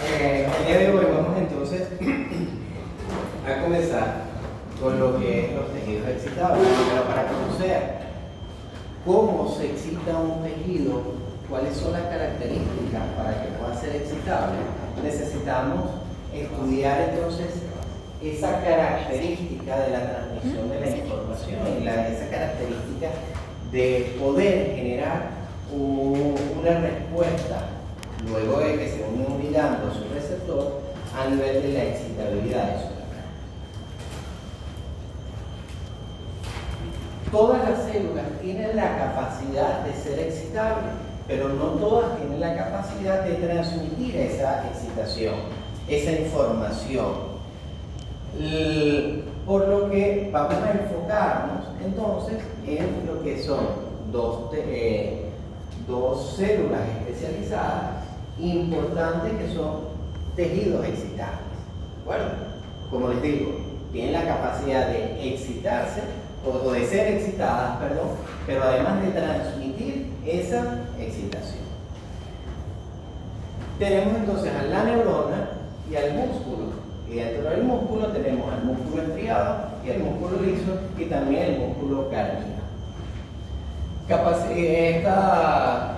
El día de hoy vamos entonces a comenzar con lo que es los tejidos excitables, pero para conocer cómo se excita un tejido, cuáles son las características para que pueda ser excitable, necesitamos estudiar entonces esa característica de la transmisión de la información y esa característica de poder generar una respuesta luego de que se une un ligando a su receptor a nivel de la excitabilidad de su membrana. Todas las células tienen la capacidad de ser excitables, pero no todas tienen la capacidad de transmitir esa excitación, esa información. Por lo que vamos a enfocarnos entonces en lo que son dos células especializadas importantes que son tejidos excitables. ¿De acuerdo? Como les digo, tienen la capacidad de excitarse o de ser excitadas, perdón, pero además de transmitir esa excitación. Tenemos entonces a la neurona y al músculo. Y dentro del músculo tenemos el músculo estriado y el músculo liso y también el músculo cardíaco.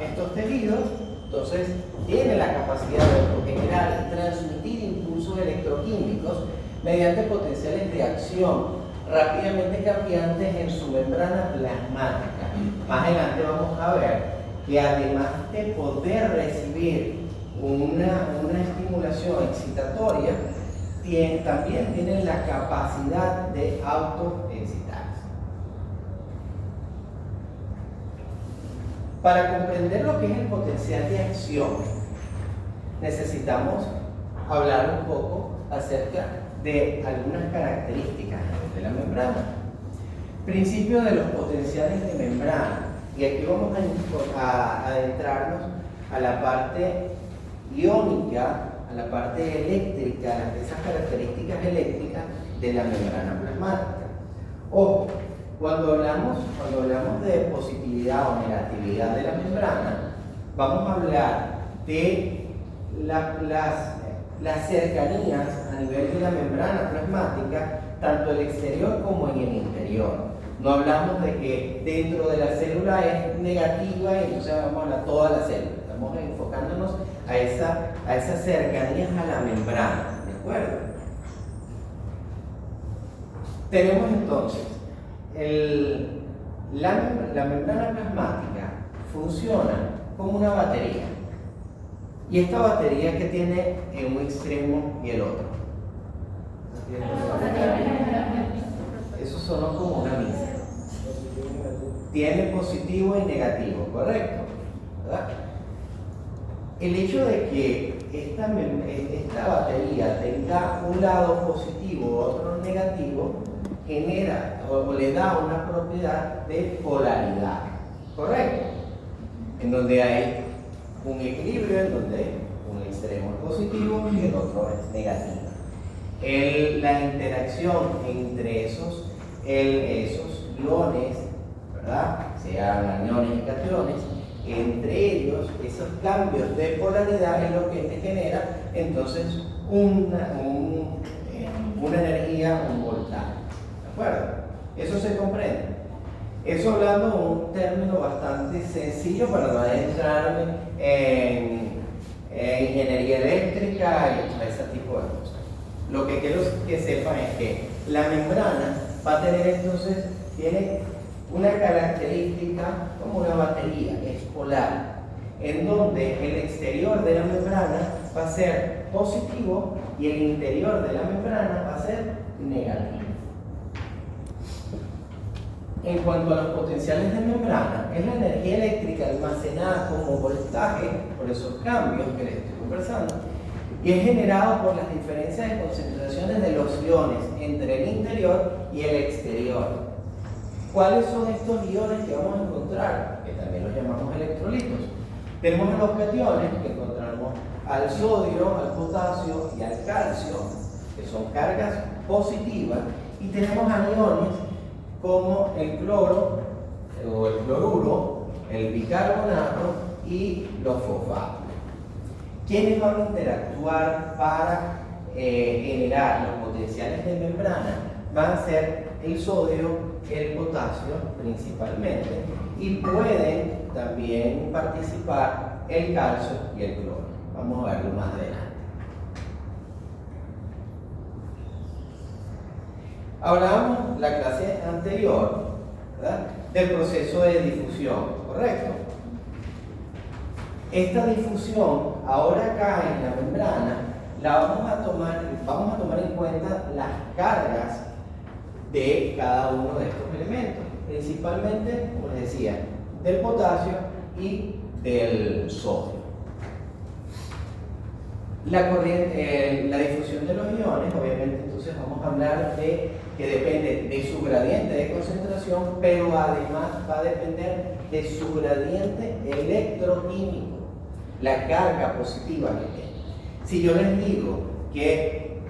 Estos tejidos entonces tienen la capacidad de generar y transmitir impulsos electroquímicos mediante potenciales de acción rápidamente cambiantes en su membrana plasmática. Más adelante vamos a ver que además de poder recibir una estimulación excitatoria, también tienen la capacidad de autoexcitarse. Para comprender lo que es el potencial de acción, necesitamos hablar un poco acerca de algunas características de la membrana. Principio de los potenciales de membrana. Y aquí vamos a adentrarnos a la parte iónica, a la parte eléctrica, esas características eléctricas de la membrana plasmática. Ojo, cuando hablamos de positividad o negatividad de la membrana, vamos a hablar de las cercanías a nivel de la membrana plasmática, tanto el exterior como en el interior. No hablamos de que dentro de la célula es negativa y entonces vamos a hablar de toda la célula. Estamos enfocándonos a esas cercanías a la membrana, ¿de acuerdo? Tenemos entonces la membrana plasmática funciona como una batería. Y esta batería que tiene en un extremo y el otro. Eso sonó como una misa. Tiene positivo y negativo, ¿correcto? ¿Verdad? El hecho de que esta batería tenga un lado positivo o otro negativo genera o le da una propiedad de polaridad, ¿correcto? En donde hay un equilibrio en donde un extremo es positivo y el otro es negativo. La interacción entre esos iones, ¿verdad? Sean aniones y cationes, entre ellos, esos cambios de polaridad es lo que te genera entonces una energía, un voltaje. ¿De acuerdo? Eso se comprende. Eso hablando de un término bastante sencillo para no adentrarme en ingeniería eléctrica y ese tipo de cosas. Lo que quiero que sepan es que la membrana va a tener entonces, tiene una característica como una batería, es polar, en donde el exterior de la membrana va a ser positivo y el interior de la membrana va a ser negativo. En cuanto a los potenciales de membrana, es la energía eléctrica almacenada como voltaje por esos cambios que les estoy conversando y es generado por las diferencias de concentraciones de los iones entre el interior y el exterior. ¿Cuáles son estos iones que vamos a encontrar? Que también los llamamos electrolitos. Tenemos a los cationes, que encontramos al sodio, al potasio y al calcio, que son cargas positivas, y tenemos aniones como el cloro o el cloruro, el bicarbonato y los fosfatos. ¿Quiénes van a interactuar para generar los potenciales de membrana? Van a ser el sodio, el potasio principalmente, y pueden también participar el calcio y el cloro. Vamos a verlo más adelante. Hablábamos la clase anterior, ¿verdad?, del proceso de difusión, ¿correcto? Esta difusión ahora acá en la membrana vamos a tomar en cuenta las cargas de cada uno de estos elementos, principalmente, como les decía, del potasio y del sodio. La difusión de los iones, obviamente, entonces vamos a hablar de que depende de su gradiente de concentración, pero además va a depender de su gradiente electroquímico, la carga positiva que tiene. Si yo les digo que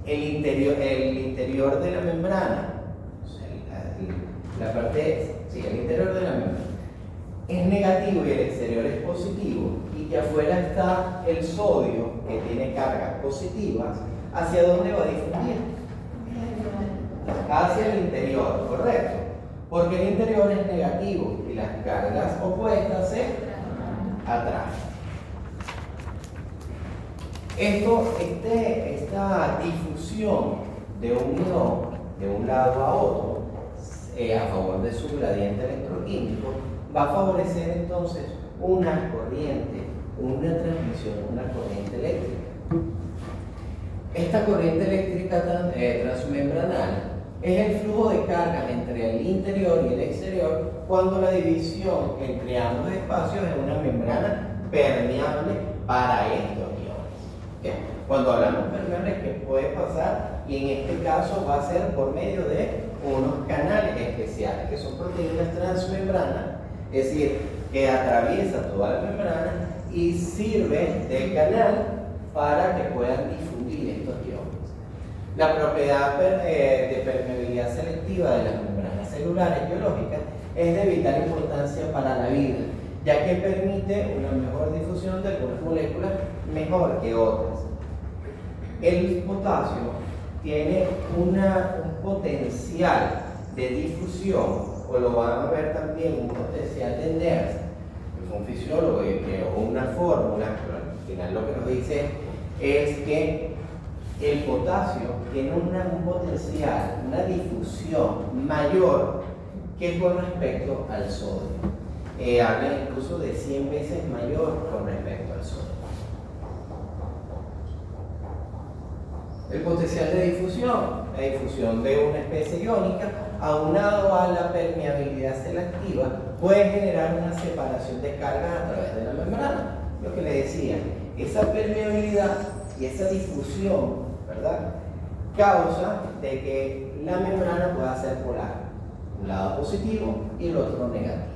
el interior de la membrana, o sea, el interior de la membrana es negativo y el exterior es positivo, y que afuera está el sodio que tiene cargas positivas, ¿hacia dónde va a difundir? Hacia el interior, correcto, porque el interior es negativo y las cargas opuestas se atraen. Esta difusión de un ion de un lado a otro a favor de su gradiente electroquímico va a favorecer entonces una corriente, una transmisión, una corriente eléctrica. Esta corriente eléctrica transmembranal es el flujo de cargas entre el interior y el exterior cuando la división entre ambos espacios es una membrana permeable para estos iones. ¿Okay? Cuando hablamos permeable, ¿qué puede pasar? Y en este caso va a ser por medio de unos canales especiales que son proteínas transmembranas, es decir, que atraviesa toda la membrana y sirve de canal para que puedan difundir estos iones. La propiedad de permeabilidad selectiva de las membranas celulares biológicas es de vital importancia para la vida, ya que permite una mejor difusión de algunas moléculas mejor que otras. El potasio tiene un potencial de difusión, o lo van a ver también, un potencial de Nernst, que fue un fisiólogo que creó una fórmula, pero al final lo que nos dice es que el potasio tiene un potencial, una difusión mayor que con respecto al sodio. Habla incluso de 100 veces mayor con respecto al sodio. El potencial de difusión, la difusión de una especie iónica, aunado a la permeabilidad selectiva, puede generar una separación de cargas a través de la membrana. Lo que le decía, esa permeabilidad y esa difusión, ¿verdad?, causa de que la membrana pueda ser polar, un lado positivo y el otro negativo.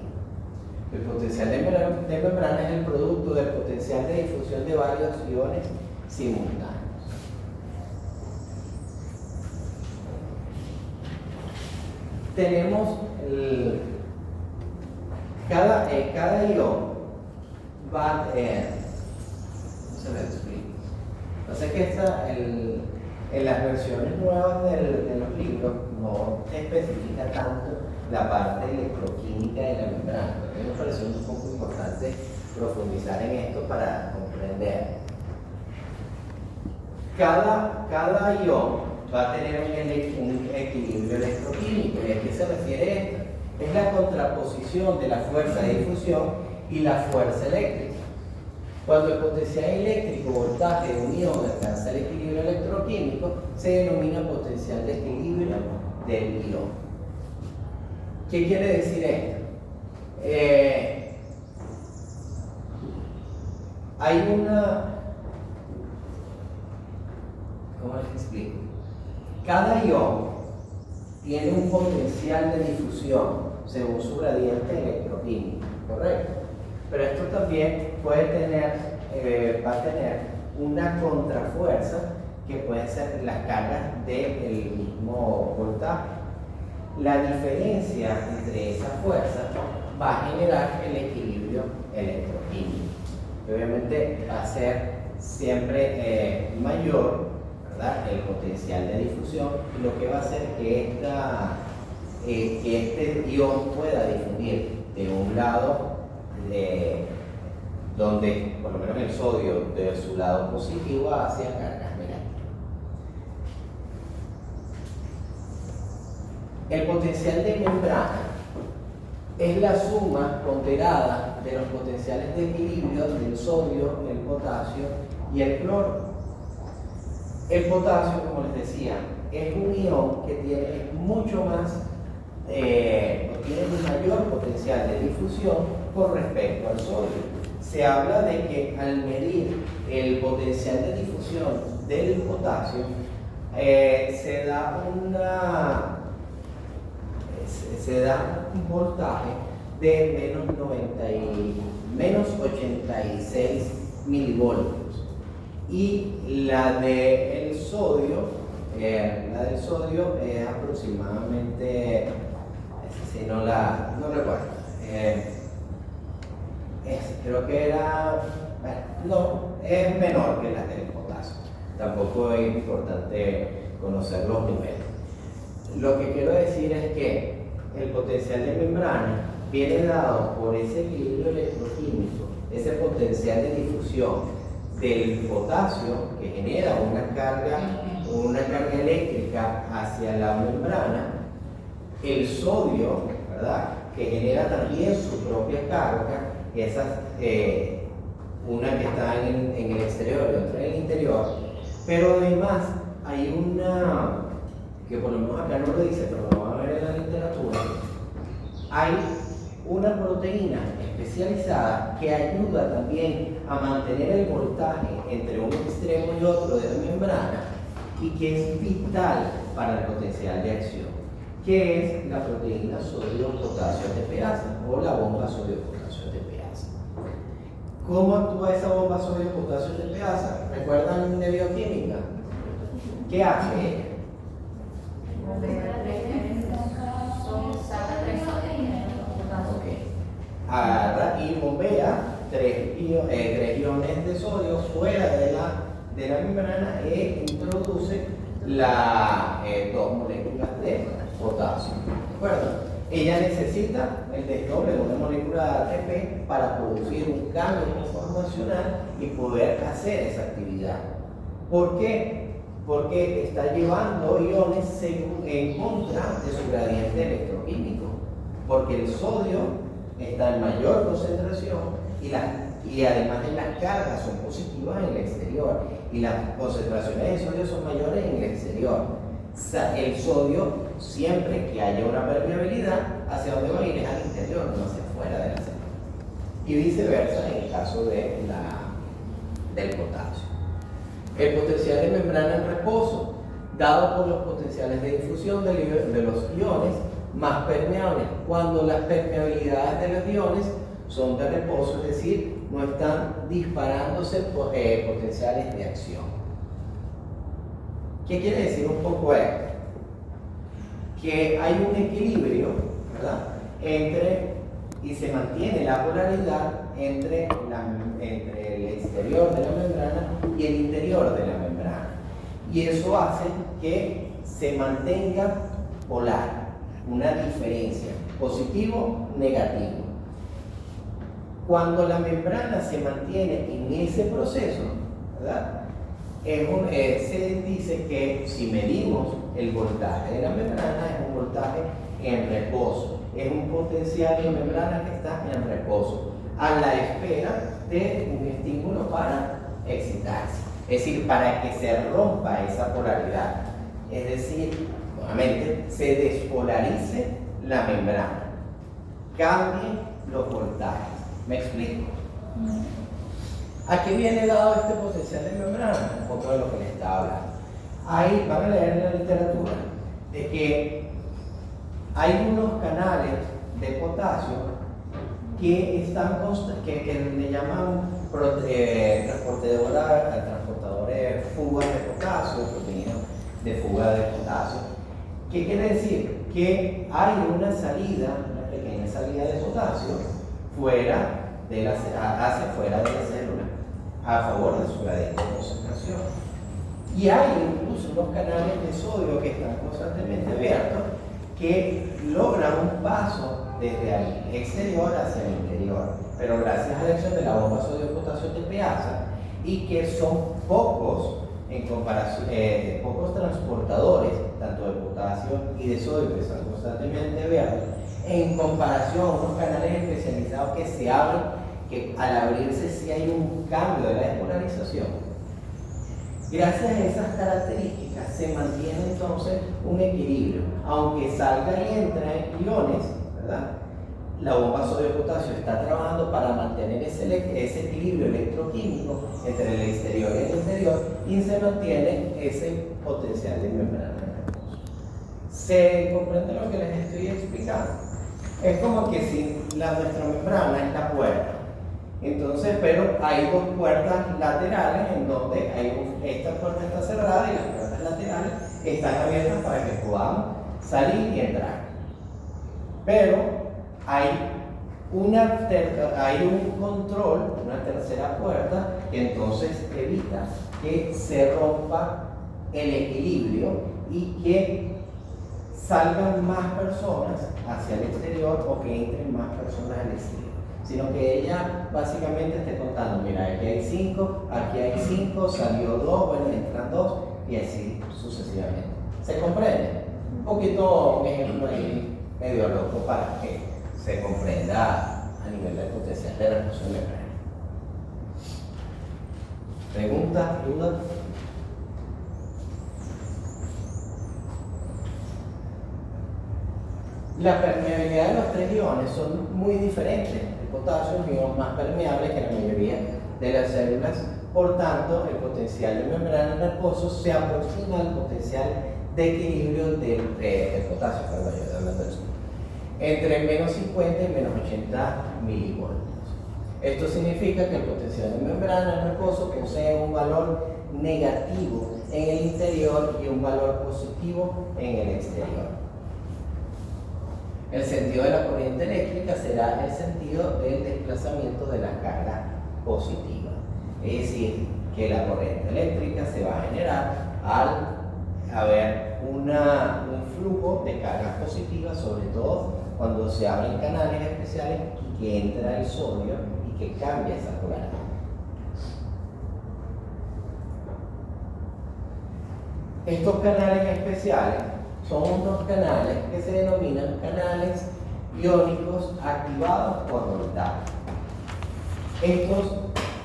El potencial de membrana es el producto del potencial de difusión de varios iones simultáneos. Tenemos cada ion va a tener, no se me explica. No sé que en las versiones nuevas de los libros no se especifica tanto la parte electroquímica de la membrana. A mí me pareció un poco importante profundizar en esto para comprender. Cada ion va a tener un equilibrio electroquímico. ¿Y a qué se refiere esto? Es la contraposición de la fuerza de difusión y la fuerza eléctrica. Cuando el potencial eléctrico voltaje de un ion alcanza el equilibrio electroquímico, se denomina potencial de equilibrio del ion. ¿Qué quiere decir esto? Hay una... ¿Cómo les explico? Cada ion tiene un potencial de difusión según su gradiente electroquímico, ¿correcto? Pero esto también puede va a tener una contrafuerza que pueden ser las cargas del mismo voltaje. La diferencia entre esas fuerzas va a generar el equilibrio electroquímico. Obviamente va a ser siempre mayor, ¿verdad?, el potencial de difusión, y lo que va a hacer que este ion pueda difundir de un lado, donde por lo menos el sodio de su lado positivo hacia cargas negativas. El potencial de membrana es la suma ponderada de los potenciales de equilibrio del sodio, el potasio y el cloro. El potasio, como les decía, es un ion que tiene mucho más, tiene un mayor potencial de difusión con respecto al sodio. Se habla de que al medir el potencial de difusión del potasio, se da un voltaje de menos 86 milivoltios. Y la del sodio es aproximadamente, si no recuerdo, creo que era, es menor que la del potasio. Tampoco es importante conocer los niveles. Lo que quiero decir es que el potencial de membrana viene dado por ese equilibrio electroquímico, ese potencial de difusión del potasio que genera una carga eléctrica hacia la membrana, el sodio, ¿verdad?, que genera también su propia carga, una que está en el exterior y otra en el interior, pero además hay una, que por lo menos acá no lo dice, pero lo van a ver en la literatura, hay una proteína especializada que ayuda también a mantener el voltaje entre un extremo y otro de la membrana y que es vital para el potencial de acción, que es la proteína sodio-potasio TPasa o la bomba sodio-potasio TPasa. ¿Cómo actúa esa bomba sodio-potasio TPasa? ¿Recuerdan de bioquímica? ¿Qué hace ella? Agarra y bombea 3 iones de sodio fuera de la membrana e introduce las 2 moléculas de potasio. ¿De acuerdo? Ella necesita el desdoble de una molécula de ATP para producir un cambio conformacional y poder hacer esa actividad. ¿Por qué? Porque está llevando iones en contra de su gradiente electroquímico. Porque el sodio está en mayor concentración y además las cargas son positivas en el exterior y las concentraciones de sodio son mayores en el exterior. El sodio, siempre que haya una permeabilidad, ¿hacia dónde va a ir? Es al interior, no hacia afuera de la célula. Y viceversa en el caso del potasio. El potencial de membrana en reposo, dado por los potenciales de difusión de los iones más permeables, cuando las permeabilidades de los iones son de reposo, es decir, no están disparándose potenciales de acción. ¿Qué quiere decir un poco esto? Que hay un equilibrio, ¿verdad?, y se mantiene la polaridad entre el exterior de la membrana y el interior de la membrana. Y eso hace que se mantenga polar, una diferencia, positivo, negativo. Cuando la membrana se mantiene en ese proceso, ¿verdad?, se dice que si medimos el voltaje de la membrana, es un voltaje en reposo, es un potencial de membrana que está en reposo, a la espera de un estímulo para excitarse, es decir, para que se rompa esa polaridad, es decir, nuevamente, se despolarice la membrana, cambien los voltajes. ¿Me explico? ¿A qué viene dado este potencial de membrana? Un poco de lo que les estaba hablando. Ahí van a leer en la literatura de que hay unos canales de potasio que le llaman transportadores fugas de potasio, proteínas de fuga de potasio. ¿Qué quiere decir? Que hay una pequeña salida de potasio hacia fuera de la célula. a favor de su gradiente de concentración. Y hay incluso unos canales de sodio que están constantemente abiertos que logran un paso desde el exterior hacia el interior, pero gracias a la acción de la bomba sodio-potasio TPasa, y que son pocos en comparación, pocos transportadores, tanto de potasio y de sodio, que están constantemente abiertos, en comparación a unos canales especializados que se abren, que al abrirse sí hay un cambio de la despolarización. Gracias a esas características se mantiene entonces un equilibrio. Aunque salga y entre iones, ¿verdad? La bomba sodio-potasio está trabajando para mantener ese equilibrio electroquímico entre el exterior y el interior, y se mantiene ese potencial de membrana en el reposo. ¿Se comprende lo que les estoy explicando? Es como que si nuestra membrana es la puerta. Entonces, pero hay dos puertas laterales en donde esta puerta está cerrada y las puertas laterales están abiertas para que podamos salir y entrar. Pero hay un control, una tercera puerta, que entonces evita que se rompa el equilibrio y que salgan más personas hacia el exterior o que entren más personas al exterior, sino que ella básicamente esté contando, mira, aquí hay 5, aquí hay 5, salió 2, bueno, entran 2 y así sucesivamente. ¿Se comprende? Un poquito, un ejemplo ahí medio loco para que se comprenda a nivel del potencial de reposo membrana. ¿Preguntas? ¿Dudas? La permeabilidad de los tres iones son muy diferentes. El potasio es un ion más permeable que la mayoría de las células, por tanto, el potencial de membrana en reposo se aproxima al potencial de equilibrio del potasio, perdón, yo estoy hablando del sur, entre menos 50 y menos 80 milivoltios. Esto significa que el potencial de membrana en reposo posee un valor negativo en el interior y un valor positivo en el exterior. El sentido de la corriente eléctrica será el sentido del desplazamiento de la carga positiva. Es decir, que la corriente eléctrica se va a generar al haber un flujo de cargas positivas, sobre todo cuando se abren canales especiales y que entra el sodio y que cambia esa polaridad. Estos canales especiales son unos canales que se denominan canales iónicos activados por voltaje. Estos,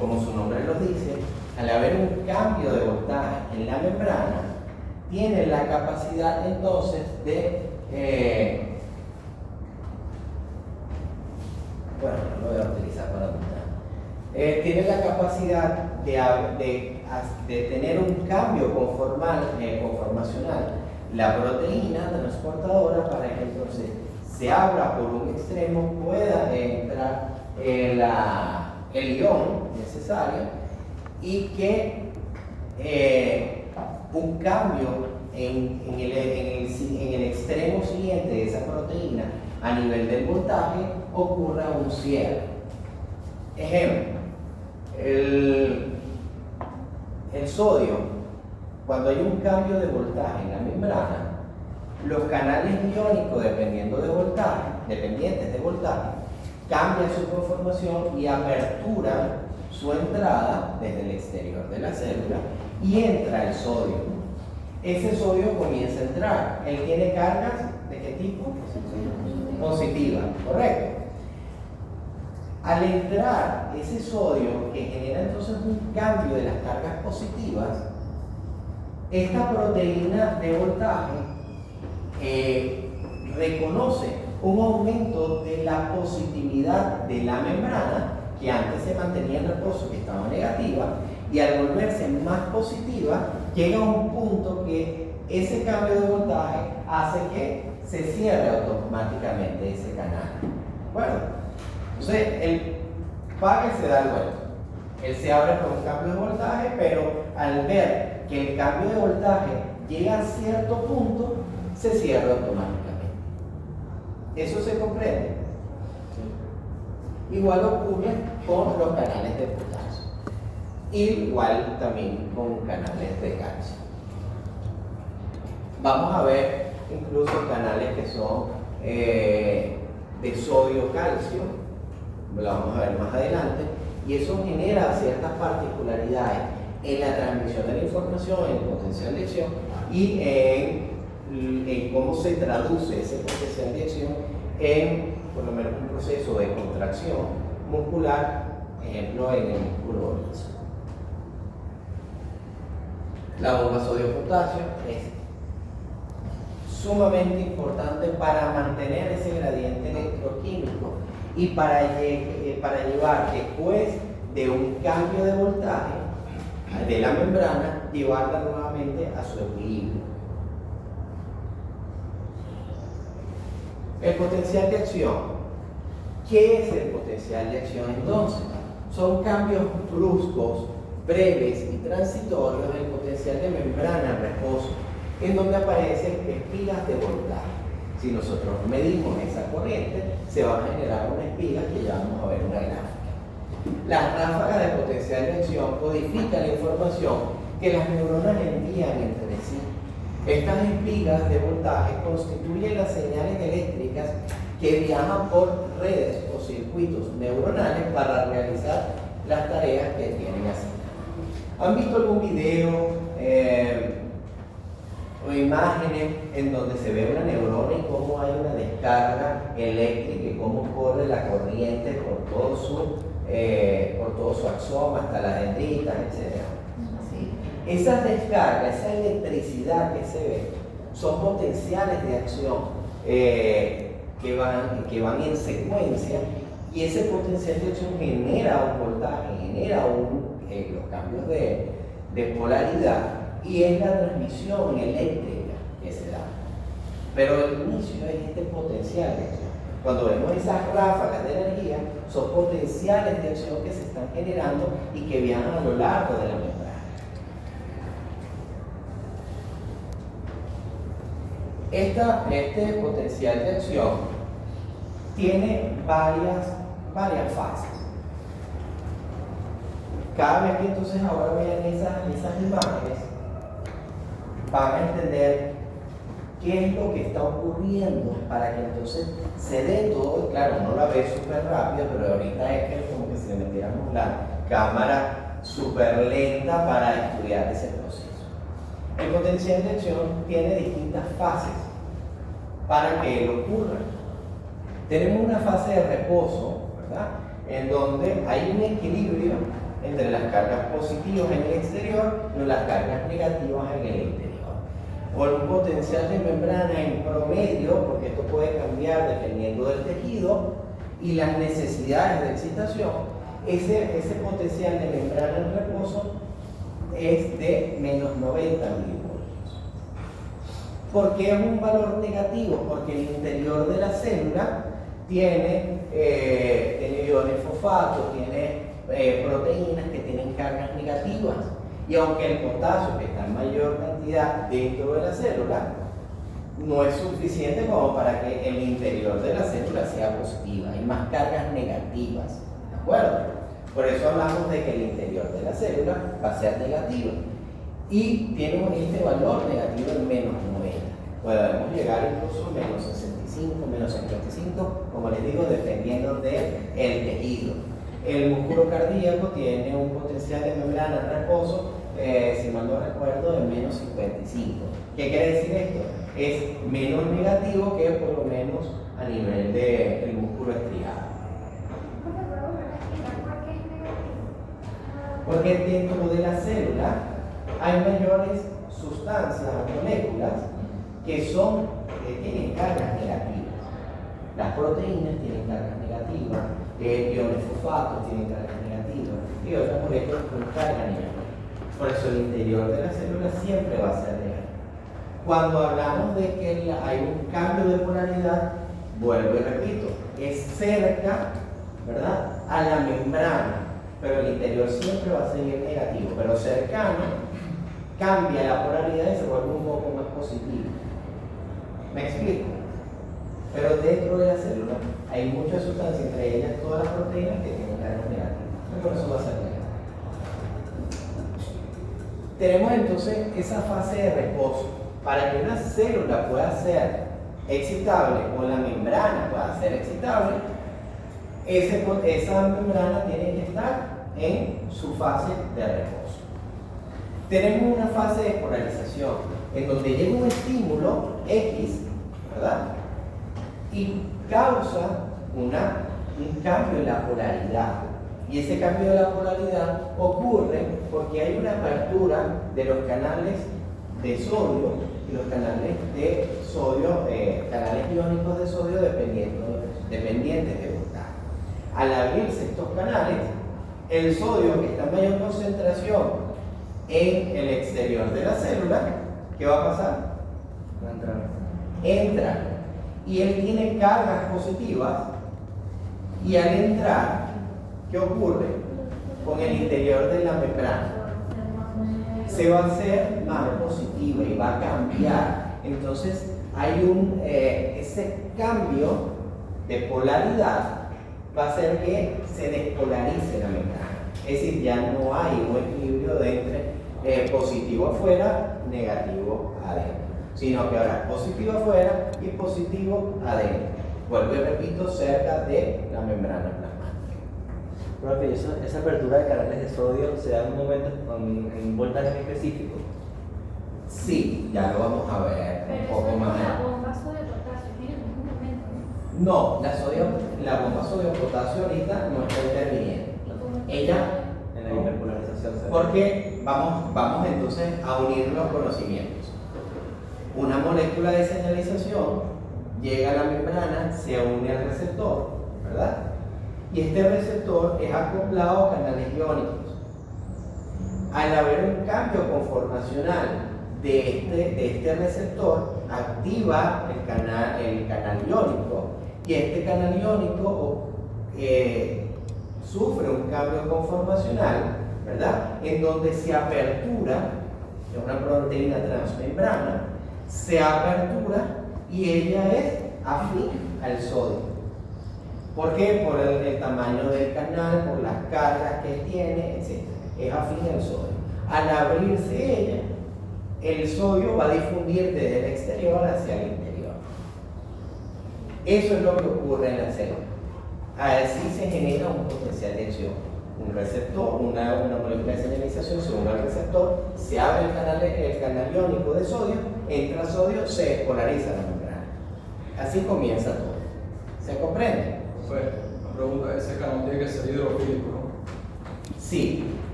como su nombre lo dice, al haber un cambio de voltaje en la membrana, tienen la capacidad entonces de, bueno, no lo voy a utilizar para apuntar, tienen la capacidad de tener un cambio conformacional, la proteína transportadora, para que entonces se abra por un extremo, pueda entrar el ion necesario y que un cambio en el extremo siguiente de esa proteína a nivel del voltaje ocurra un cierre. Ejemplo, el sodio, cuando hay un cambio de voltaje en la membrana, los canales iónicos dependientes de voltaje, cambian su conformación y aperturan su entrada desde el exterior de la célula y entra el sodio. Ese sodio comienza a entrar. Él tiene cargas ¿de qué tipo? Positiva, correcto. Al entrar ese sodio, que genera entonces un cambio de las cargas positivas, esta proteína de voltaje reconoce un aumento de la positividad de la membrana, que antes se mantenía en reposo, que estaba negativa, y al volverse más positiva, llega a un punto que ese cambio de voltaje hace que se cierre automáticamente ese canal. Bueno, entonces el pague se da el vuelto. Él se abre por un cambio de voltaje, pero al ver que el cambio de voltaje llega a cierto punto, se cierra automáticamente. ¿Eso se comprende? Sí. Igual ocurre con los canales de potasio. igual también con canales de calcio. Vamos a ver incluso canales que son de sodio-calcio, lo vamos a ver más adelante, y eso genera ciertas particularidades en la transmisión de la información, en el potencial de acción y en cómo se traduce ese potencial de acción en, por lo menos, un proceso de contracción muscular, ejemplo, en el músculo liso. La bomba sodio-potasio es sumamente importante para mantener ese gradiente electroquímico y para llevar después de un cambio de voltaje de la membrana, llevarla nuevamente a su equilibrio. El potencial de acción. ¿Qué es el potencial de acción entonces? Son cambios bruscos, breves y transitorios del potencial de membrana en reposo, en donde aparecen espigas de voltaje. Si nosotros medimos esa corriente, se va a generar una espiga que ya vamos a ver en una gráfica. Las ráfagas de potencial de acción codifican la información que las neuronas envían entre sí. Estas espigas de voltaje constituyen las señales eléctricas que viajan por redes o circuitos neuronales para realizar las tareas que tienen asignadas. ¿Han visto algún video o imágenes en donde se ve una neurona y cómo hay una descarga eléctrica y cómo corre la corriente por todo su axoma hasta las dendritas, etc.? ¿Sí? Esas descargas, esa electricidad que se ve, son potenciales de acción que van en secuencia, y ese potencial de acción genera un voltaje, genera los cambios de polaridad, y es la transmisión eléctrica que se da. Pero el inicio es este potencial de acción. Cuando vemos esas ráfagas de energía, son potenciales de acción que se están generando y que viajan a lo largo de la membrana. Este potencial de acción tiene varias fases. Cada vez que entonces ahora vean esas imágenes, van a entender qué es lo que está ocurriendo para que entonces se dé todo. Claro, uno la ve súper rápido, pero ahorita es que como que si le metiéramos la cámara súper lenta para estudiar ese proceso. El potencial de acción tiene distintas fases para que él ocurra. Tenemos una fase de reposo, ¿verdad?, en donde hay un equilibrio entre las cargas positivas en el exterior y las cargas negativas en el interior. Por un potencial de membrana en promedio, porque esto puede cambiar dependiendo del tejido y las necesidades de excitación, ese potencial de membrana en reposo es de menos 90 milivoltios. ¿Por qué es un valor negativo? Porque el interior de la célula tiene iones fosfato, tiene proteínas que tienen cargas negativas, y aunque el potasio, que está en mayor cantidad dentro de la célula, no es suficiente como para que el interior de la célula sea positiva, hay más cargas negativas, ¿de acuerdo? Por eso hablamos de que el interior de la célula va a ser negativo y tiene este valor negativo en menos 90. Podemos llegar incluso a menos 65, menos 55, como les digo, dependiendo del tejido. El músculo cardíaco tiene un potencial de membrana en reposo, si mal no recuerdo, de menos 55. ¿Qué quiere decir esto? Es menos negativo que por lo menos a nivel del músculo estriado. Porque dentro de la célula hay mayores sustancias o moléculas que tienen cargas negativas. Las proteínas tienen cargas negativas, iones fosfatos tienen cargas negativas y otras moléculas con carga negativa. Por eso el interior de la célula siempre va a ser negativo. Cuando hablamos de que hay un cambio de polaridad, vuelvo y repito, es cerca, ¿verdad?, a la membrana, pero el interior siempre va a seguir negativo, pero cercano cambia la polaridad y se vuelve un poco más positivo. ¿Me explico? Pero dentro de la célula hay muchas sustancias, entre ellas todas las proteínas que tienen cargas negativas. Por eso va a ser negativo. tenemos entonces esa fase de reposo. Para que una célula pueda ser excitable o la membrana pueda ser excitable, esa membrana tiene que estar en su fase de reposo. Tenemos una fase de polarización, en donde llega un estímulo X, ¿verdad? Y causa un cambio en la polaridad. Y ese cambio de la polaridad ocurre porque hay una apertura de los canales de sodio y los canales de sodio, canales iónicos de sodio dependientes de voltaje. Al abrirse estos canales, el sodio que está en mayor concentración en el exterior de la célula, ¿qué va a pasar? Entra. Y él tiene cargas positivas, y al entrar, ¿qué ocurre? Con el interior de la membrana se va a hacer más positiva y va a cambiar. Entonces hay ese cambio de polaridad va a hacer que se despolarice la membrana. Es decir, ya no hay un equilibrio de entre positivo afuera, negativo adentro, sino que ahora positivo afuera y positivo adentro. Vuelvo y repito, cerca de la membrana plasmática. Profe, esa apertura de canales de sodio se da en un momento, en un voltaje específico. Sí, ya lo vamos a ver un poco más. La bomba sodio-potasio en el mismo momento. No, la bomba sodio-potasio ahorita no está interviniendo. Ella, En la hiperpolarización. porque vamos entonces a unir los conocimientos. Una molécula de señalización llega a la membrana, se une al receptor, ¿verdad? Y este receptor es acoplado a canales iónicos. Al haber un cambio conformacional de este receptor, activa el canal iónico, y este canal iónico sufre un cambio conformacional, ¿verdad? En donde se apertura, es una proteína transmembrana, se apertura y ella es afín al sodio. ¿Por qué? Por el tamaño del canal, por las cargas que tiene, etc. Es afín al sodio. Al abrirse ella, el sodio va a difundir desde el exterior hacia el interior. Eso es lo que ocurre en la célula. Así se genera un potencial de acción. Un receptor, una molécula de señalización se une al receptor, se abre el canal iónico de sodio, entra sodio, se despolariza la membrana. Así comienza todo. ¿Se comprende? Pues, la pregunta es, ese canal tiene que ser hidrofílico, ¿no? Sí,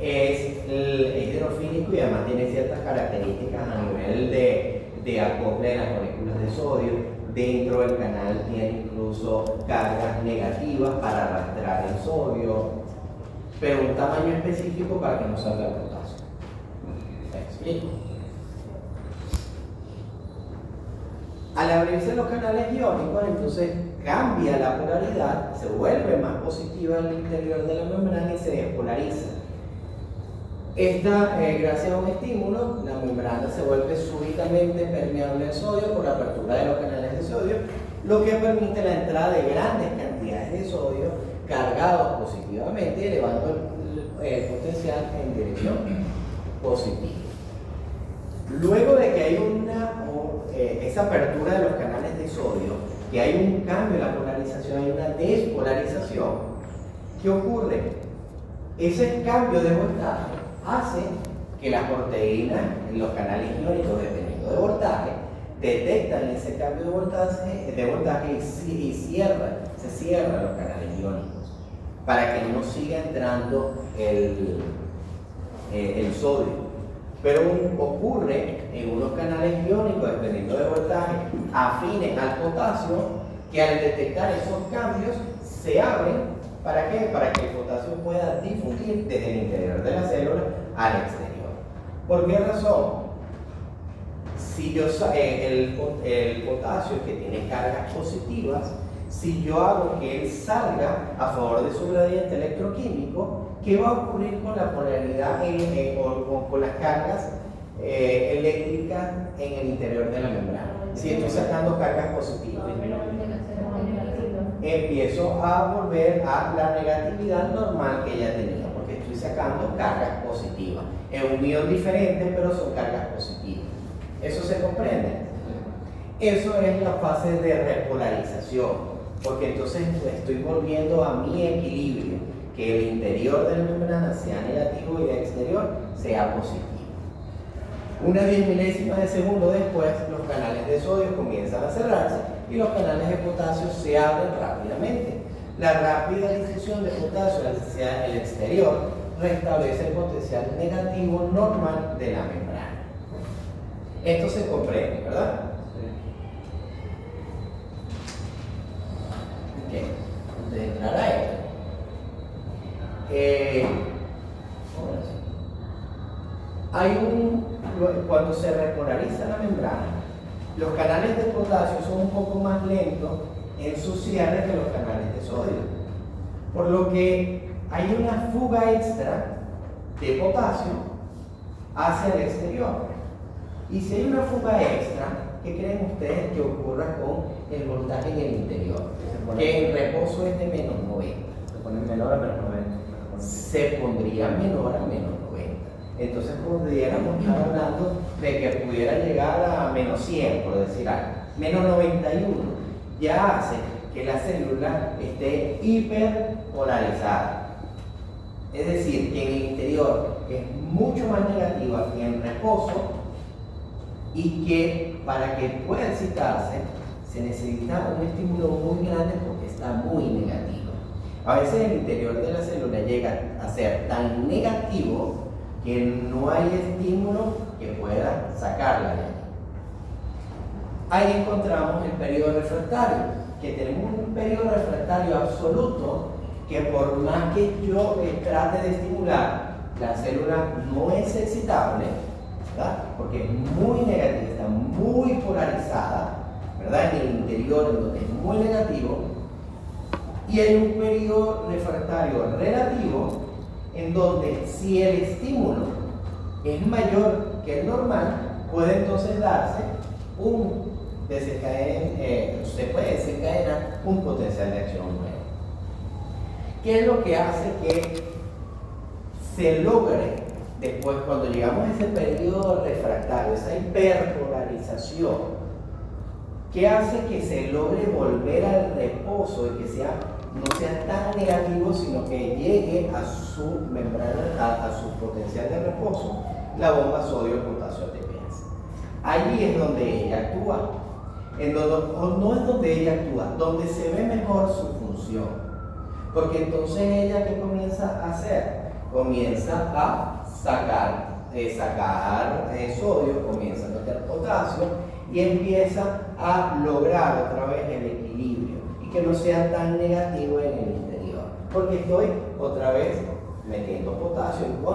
es hidrofílico y además tiene ciertas características a nivel de acople de las moléculas de sodio. Dentro del canal tiene incluso cargas negativas para arrastrar el sodio, pero un tamaño específico para que no salga el potasio. ¿Me explico? Al abrirse los canales iónicos, entonces cambia la polaridad, se vuelve más positiva en el interior de la membrana y se despolariza. Gracias a un estímulo, la membrana se vuelve súbitamente permeable al sodio por la apertura de los canales de sodio, lo que permite la entrada de grandes cantidades de sodio cargados positivamente, elevando el potencial en dirección positiva. Luego de que hay esa apertura de los canales de sodio, que hay un cambio en la polarización, hay una despolarización, ¿qué ocurre? Ese cambio de voltaje hace que las proteínas en los canales iónicos, dependiendo de voltaje, detectan ese cambio de voltaje y se cierran los canales iónicos para que no siga entrando el sodio. Pero ocurre en unos canales iónicos, dependiendo de voltaje, afines al potasio, que al detectar esos cambios se abren. ¿Para qué? Para que el potasio pueda difundir desde el interior de la célula al exterior. ¿Por qué razón? Si el potasio que tiene cargas positivas, si yo hago que él salga a favor de su gradiente electroquímico, ¿qué va a ocurrir con la polaridad o con las cargas eléctricas en el interior de la membrana? Si estoy sacando cargas positivas, empiezo a volver a la negatividad normal que ella tenía, porque estoy sacando cargas positivas. Es un ion diferente, pero son cargas positivas. ¿Eso se comprende? Eso es la fase de repolarización, porque entonces estoy volviendo a mi equilibrio, que el interior de la membrana sea negativo y el exterior sea positivo. Una 10 milésimas de segundo después, los canales de sodio comienzan a cerrarse y los canales de potasio se abren rápidamente. La rápida difusión de potasio hacia el exterior restablece el potencial negativo normal de la membrana. Esto se comprende, ¿verdad? Ok, antes de entrar a esto. Cuando se repolariza la membrana, los canales de potasio son un poco más lentos en su cierre que los canales de sodio, por lo que hay una fuga extra de potasio hacia el exterior. Y si hay una fuga extra, ¿qué creen ustedes que ocurra con el voltaje en el interior? Que en reposo es de menos 90. Se pone menor a menos 90. Se pondría menor a menos 90. Entonces pudiéramos estar hablando de que pudiera llegar a menos 100, por decir algo. Menos 91 ya hace que la célula esté hiperpolarizada. Es decir, que en el interior es mucho más negativa que en reposo, y que para que pueda excitarse se necesita un estímulo muy grande porque está muy negativo. A veces el interior de la célula llega a ser tan negativo que no hay estímulo que pueda sacarla de ahí. Ahí encontramos el periodo refractario, que tenemos un periodo refractario absoluto que por más que yo trate de estimular, la célula no es excitable, ¿verdad? Porque es muy negativa, está muy polarizada, ¿verdad? En el interior, en donde es muy negativo. Y hay un periodo refractario relativo en donde si el estímulo es mayor que el normal, puede entonces darse se puede desencadenar un potencial de acción nuevo. ¿Qué es lo que hace que se logre después, cuando llegamos a ese periodo refractario, esa hiperpolarización? ¿Qué hace que se logre volver al reposo y que no sea tan negativo, sino que llegue a su membrana, a su potencial de reposo, la bomba sodio-potasio ATPase? Allí es donde ella actúa, o no es donde ella actúa, donde se ve mejor su función. Porque entonces ella, ¿qué comienza a hacer? Comienza a sacar sodio, comienza a meter potasio y empieza a lograr otra vez el equilibrio y que no sea tan negativo en el interior, porque estoy otra vez metiendo potasio